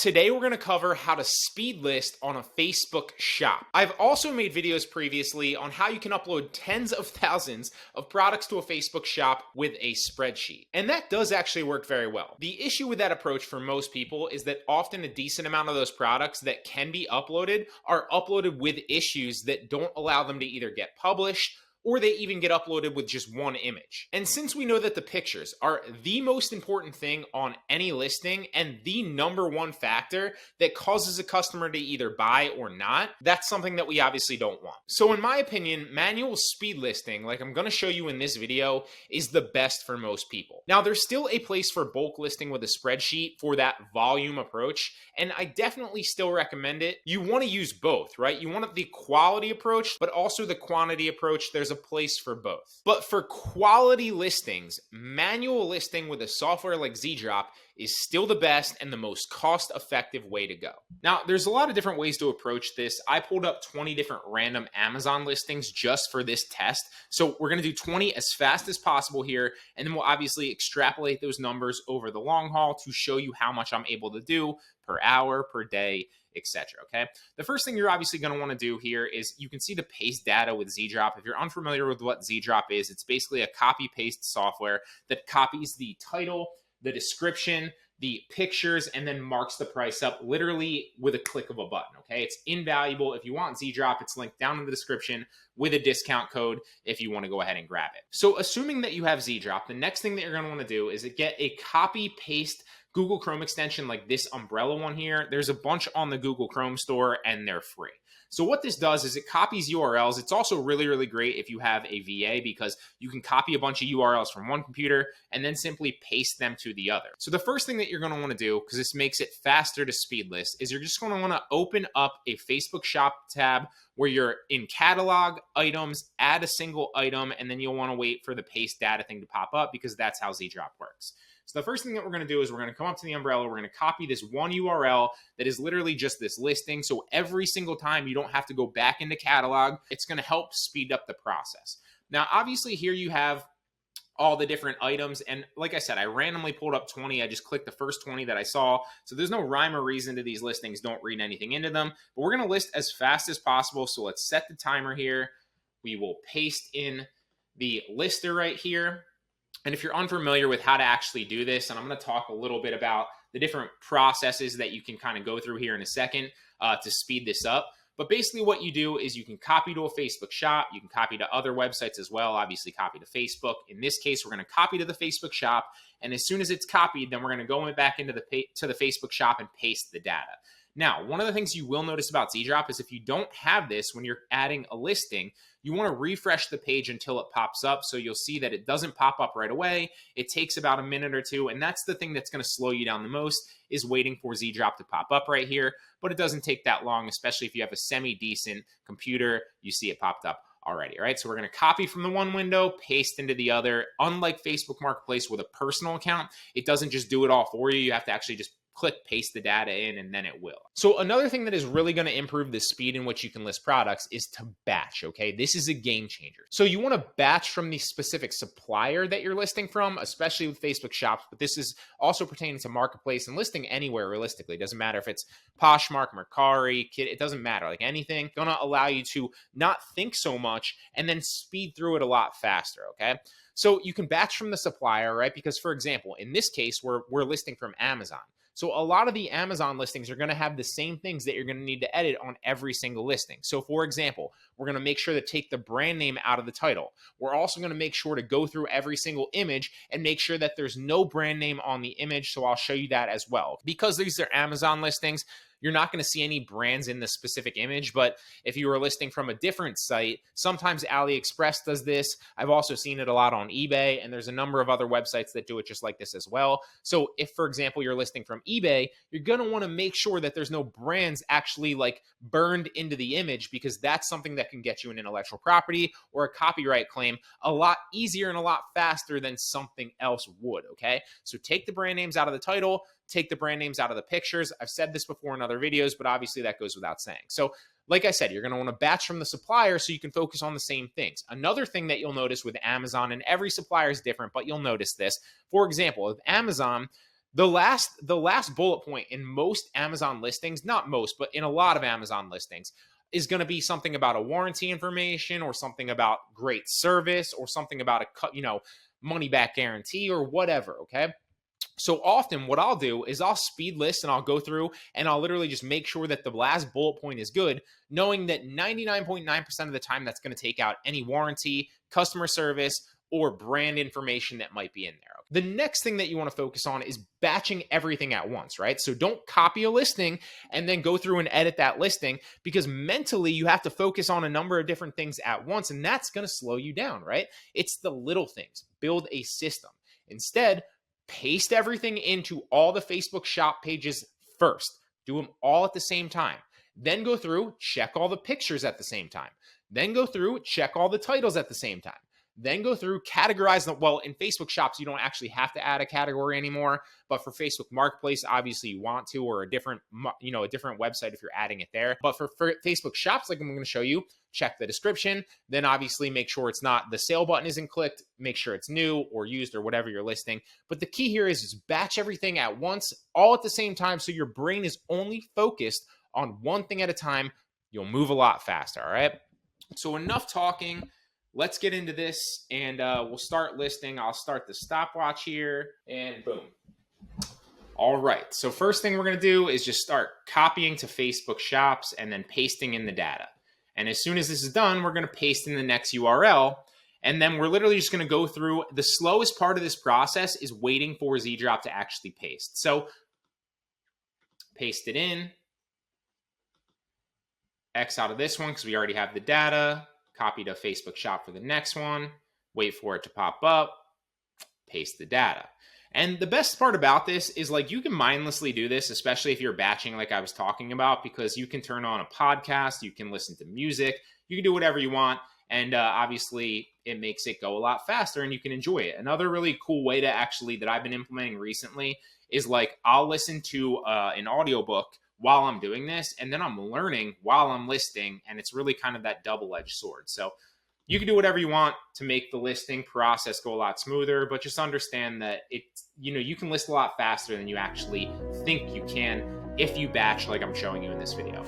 today we're going to cover how to speed list on a Facebook shop. I've also made videos previously on how you can upload tens of thousands of products to a Facebook shop with a spreadsheet. And that does actually work very well. The issue with that approach for most people is that often a decent amount of those products that can be uploaded are uploaded with issues that don't allow them to either get published or they even get uploaded with just one image. And since we know that the pictures are the most important thing on any listing and the number one factor that causes a customer to either buy or not, that's something that we obviously don't want. So in my opinion, manual speed listing, like I'm gonna show you in this video, is the best for most people. Now, there's still a place for bulk listing with a spreadsheet for that volume approach, and I definitely still recommend it. You wanna use both, right? You want the quality approach, but also the quantity approach. There's a place for both. But for quality listings, manual listing with a software like ZDrop is still the best and the most cost-effective way to go. Now, there's a lot of different ways to approach this. I pulled up 20 different random Amazon listings just for this test. So we're gonna do 20 as fast as possible here, and then we'll obviously extrapolate those numbers over the long haul to show you how much I'm able to do per hour, per day, etc. Okay. The first thing you're obviously going to want to do here is you can see the paste data with ZDrop. If you're unfamiliar with what ZDrop is, it's basically a copy paste software that copies the title, the description, the pictures, and then marks the price up literally with a click of a button. Okay. It's invaluable. If you want ZDrop, it's linked down in the description with a discount code if you want to go ahead and grab it. So assuming that you have ZDrop, the next thing that you're going to want to do is get a copy paste Google Chrome extension like this umbrella one here. There's a bunch on the Google Chrome store and they're free. So what this does is it copies URLs. It's also really, really great if you have a VA because you can copy a bunch of URLs from one computer and then simply paste them to the other. So the first thing that you're going to want to do, because this makes it faster to speed list, is you're just going to want to open up a Facebook shop tab where you're in catalog, items, add a single item, and then you'll want to wait for the paste data thing to pop up because that's how ZDrop works. So the first thing that we're going to do is we're going to come up to the umbrella. We're going to copy this one URL that is literally just this listing. So every single time you don't have to go back into catalog, it's going to help speed up the process. Now, obviously here you have all the different items. And like I said, I randomly pulled up 20. I just clicked the first 20 that I saw. So there's no rhyme or reason to these listings. Don't read anything into them, but we're going to list as fast as possible. So let's set the timer here. We will paste in the lister right here. And if you're unfamiliar with how to actually do this, and I'm going to talk a little bit about the different processes that you can kind of go through here in a second to speed this up. But basically what you do is you can copy to a Facebook shop. You can copy to other websites as well. Obviously copy to Facebook. In this case, we're going to copy to the Facebook shop. And as soon as it's copied, then we're going to go back into the Facebook shop and paste the data. Now, one of the things you will notice about ZDrop is if you don't have this when you're adding a listing, you want to refresh the page until it pops up. So you'll see that it doesn't pop up right away. It takes about a minute or two. And that's the thing that's going to slow you down the most is waiting for ZDrop to pop up right here. But it doesn't take that long, especially if you have a semi-decent computer. You see it popped up already, right? So we're going to copy from the one window, paste into the other. Unlike Facebook Marketplace with a personal account, it doesn't just do it all for you. You have to actually just click paste the data in and then it will. So another thing that is really going to improve the speed in which you can list products is to batch, okay? This is a game changer. So you want to batch from the specific supplier that you're listing from, especially with Facebook shops, but this is also pertaining to Marketplace and listing anywhere realistically. It doesn't matter if it's Poshmark, Mercari, Kit, it doesn't matter. Like anything, going to allow you to not think so much and then speed through it a lot faster, okay? So you can batch from the supplier, right? Because for example, in this case, we're listing from Amazon. So a lot of the Amazon listings are going to have the same things that you're going to need to edit on every single listing. So for example, we're going to make sure to take the brand name out of the title. We're also going to make sure to go through every single image and make sure that there's no brand name on the image. So I'll show you that as well. Because these are Amazon listings, you're not going to see any brands in the specific image, but if you were listing from a different site, sometimes AliExpress does this. I've also seen it a lot on eBay, and there's a number of other websites that do it just like this as well. So if, for example, you're listing from eBay, you're going to want to make sure that there's no brands actually like burned into the image, because that's something that can get you an intellectual property or a copyright claim a lot easier and a lot faster than something else would, okay? So take the brand names out of the title, take the brand names out of the pictures. I've said this before in other videos, but obviously that goes without saying. So like I said, you're going to want to batch from the supplier so you can focus on the same things. Another thing that you'll notice with Amazon, and every supplier is different, but you'll notice this. For example, with Amazon, The last bullet point in most Amazon listings, not most, but in a lot of Amazon listings, is going to be something about a warranty information or something about great service or something about a money back guarantee or whatever, okay? So often what I'll do is I'll speed list and I'll go through and I'll literally just make sure that the last bullet point is good, knowing that 99.9% of the time that's going to take out any warranty, customer service, or brand information that might be in there. The next thing that you want to focus on is batching everything at once, right? So don't copy a listing and then go through and edit that listing, because mentally you have to focus on a number of different things at once, and that's going to slow you down, right? It's the little things. Build a system. Instead, paste everything into all the Facebook shop pages first. Do them all at the same time. Then go through, check all the pictures at the same time. Then go through, check all the titles at the same time. Then go through, categorize them. Well, in Facebook shops, you don't actually have to add a category anymore. But for Facebook Marketplace, obviously you want to, or a different website if you're adding it there. But for Facebook shops, like I'm going to show you, check the description. Then obviously make sure it's not, the sale button isn't clicked. Make sure it's new or used or whatever you're listing. But the key here is batch everything at once, all at the same time, so your brain is only focused on one thing at a time. You'll move a lot faster, all right? So enough talking. Let's get into this, and we'll start listing. I'll start the stopwatch here, and boom. All right, so first thing we're going to do is just start copying to Facebook shops and then pasting in the data. And as soon as this is done, we're going to paste in the next URL, and then we're literally just going to go through. The slowest part of this process is waiting for ZDrop to actually paste. So paste it in, X out of this one because we already have the data. Copy to Facebook shop for the next one, wait for it to pop up, paste the data. And the best part about this is, like, you can mindlessly do this, especially if you're batching like I was talking about, because you can turn on a podcast, you can listen to music, you can do whatever you want. And obviously it makes it go a lot faster and you can enjoy it. Another really cool way to that I've been implementing recently is, like, I'll listen to an audiobook while I'm doing this, and then I'm learning while I'm listing, and it's really kind of that double-edged sword. So you can do whatever you want to make the listing process go a lot smoother, but just understand that you can list a lot faster than you actually think you can if you batch like I'm showing you in this video.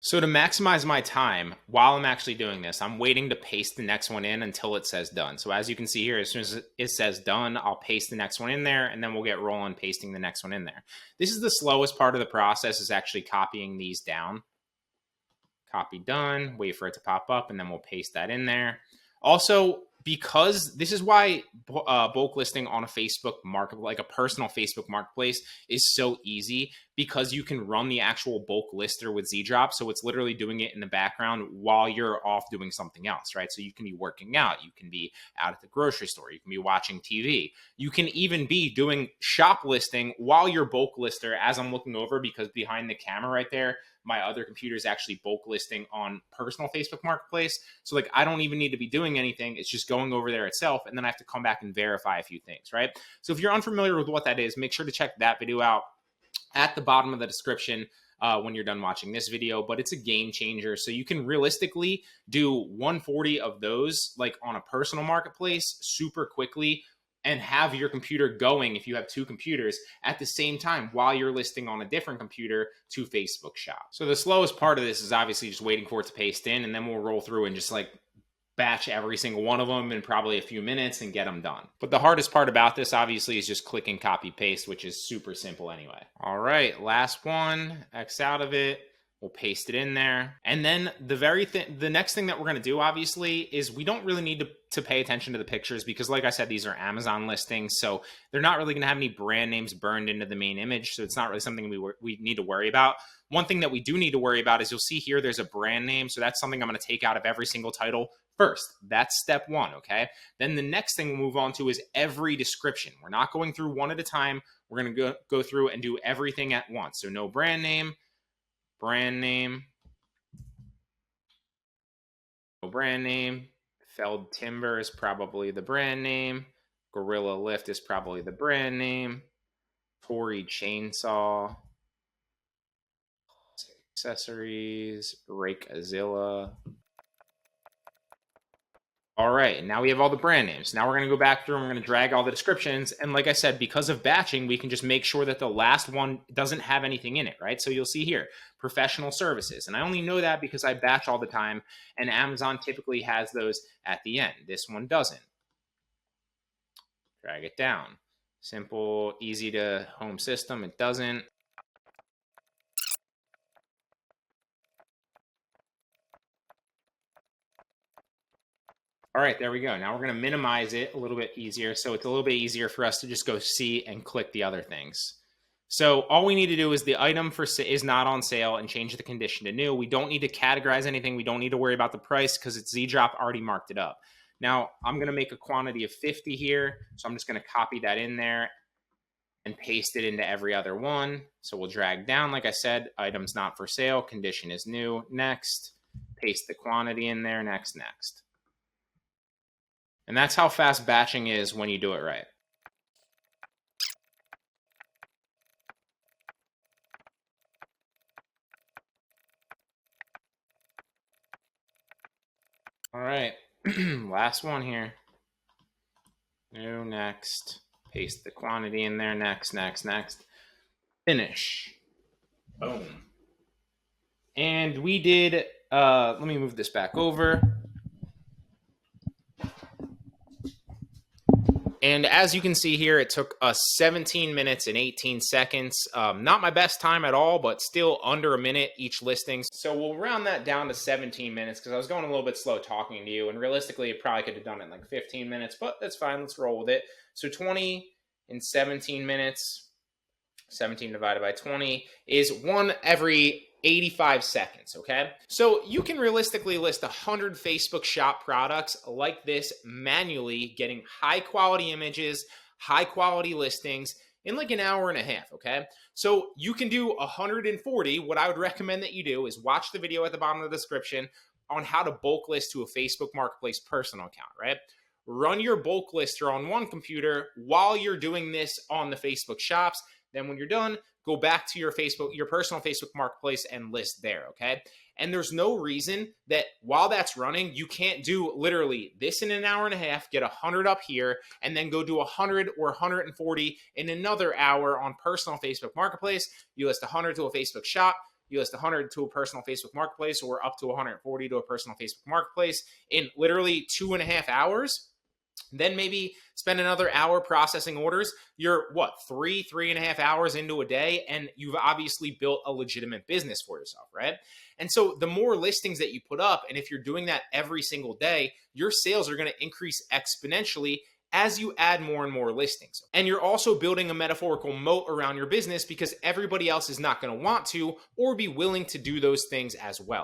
So to maximize my time while I'm actually doing this, I'm waiting to paste the next one in until it says done. So as you can see here, as soon as it says done, I'll paste the next one in there, and then we'll get rolling pasting the next one in there. This is the slowest part of the process, is actually copying these down. Copy done, wait for it to pop up, and then we'll paste that in there. Also, because this is why bulk listing on a Facebook market, like a personal Facebook marketplace, is so easy, because you can run the actual bulk lister with ZDrop. So it's literally doing it in the background while you're off doing something else, right? So you can be working out, you can be out at the grocery store, you can be watching TV, you can even be doing shop listing while you're bulk lister, as I'm looking over, because behind the camera right there, my other computer is actually bulk listing on personal Facebook marketplace. So, like, I don't even need to be doing anything. It's just going over there itself. And then I have to come back and verify a few things, right? So if you're unfamiliar with what that is, make sure to check that video out at the bottom of the description when you're done watching this video. But it's a game changer. So you can realistically do 140 of those, like, on a personal marketplace super quickly, and have your computer going, if you have two computers, at the same time while you're listing on a different computer to Facebook shop. So the slowest part of this is obviously just waiting for it to paste in, and then we'll roll through and just, like, batch every single one of them in probably a few minutes and get them done. But the hardest part about this, obviously, is just clicking copy paste, which is super simple anyway. All right, last one, X out of it. We'll paste it in there. And then the next thing that we're going to do, obviously, is we don't really need to pay attention to the pictures, because, like I said, these are Amazon listings. So they're not really going to have any brand names burned into the main image. So it's not really something we need to worry about. One thing that we do need to worry about is, you'll see here, there's a brand name. So that's something I'm going to take out of every single title first. That's step one, okay? Then the next thing we'll move on to is every description. We're not going through one at a time. We're going to go through and do everything at once. So no brand name, no brand name. Felled Timber is probably the brand name. Gorilla Lift is probably the brand name. Tory Chainsaw. Accessories. Rakeazilla. All right, and now we have all the brand names. Now we're going to go back through and we're going to drag all the descriptions. And like I said, because of batching, we can just make sure that the last one doesn't have anything in it, right? So you'll see here, professional services. And I only know that because I batch all the time, and Amazon typically has those at the end. This one doesn't. Drag it down. Simple, easy to home system, it doesn't. All right, there we go. Now we're going to minimize it a little bit easier. So it's a little bit easier for us to just go see and click the other things. So all we need to do is the item is not on sale and change the condition to new. We don't need to categorize anything. We don't need to worry about the price because it's Z-Drop already marked it up. Now I'm going to make a quantity of 50 here. So I'm just going to copy that in there and paste it into every other one. So we'll drag down, like I said, items not for sale, condition is new, next, paste the quantity in there, next. And that's how fast batching is when you do it right. All right, last one here. New, next, paste the quantity in there, next. Finish. Boom. And we did, let me move this back over. And as you can see here, it took us 17 minutes and 18 seconds. Not my best time at all, but still under a minute each listing. So we'll round that down to 17 minutes because I was going a little bit slow talking to you. And realistically, it probably could have done it in like 15 minutes, but that's fine. Let's roll with it. So 20 in 17 minutes, 17 divided by 20 is 1 every 85 seconds, okay? So you can realistically list 100 Facebook shop products like this manually, getting high quality images, high quality listings in like an hour and a half, okay? So you can do 140. What I would recommend that you do is watch the video at the bottom of the description on how to bulk list to a Facebook Marketplace personal account, right? Run your bulk lister on one computer while you're doing this on the Facebook shops. Then when you're done, go back to your personal Facebook Marketplace and list there, okay? And there's no reason that while that's running, you can't do literally this in an hour and a half, get 100 up here, and then go do 100 or 140 in another hour on personal Facebook Marketplace. You list 100 to a Facebook shop, you list 100 to a personal Facebook Marketplace, or up to 140 to a personal Facebook Marketplace in literally 2.5 hours. Then maybe spend another hour processing orders. You're what, 3.5 hours into a day, and you've obviously built a legitimate business for yourself, right? And so the more listings that you put up, and if you're doing that every single day, your sales are going to increase exponentially as you add more and more listings. And you're also building a metaphorical moat around your business because everybody else is not going to want to or be willing to do those things as well.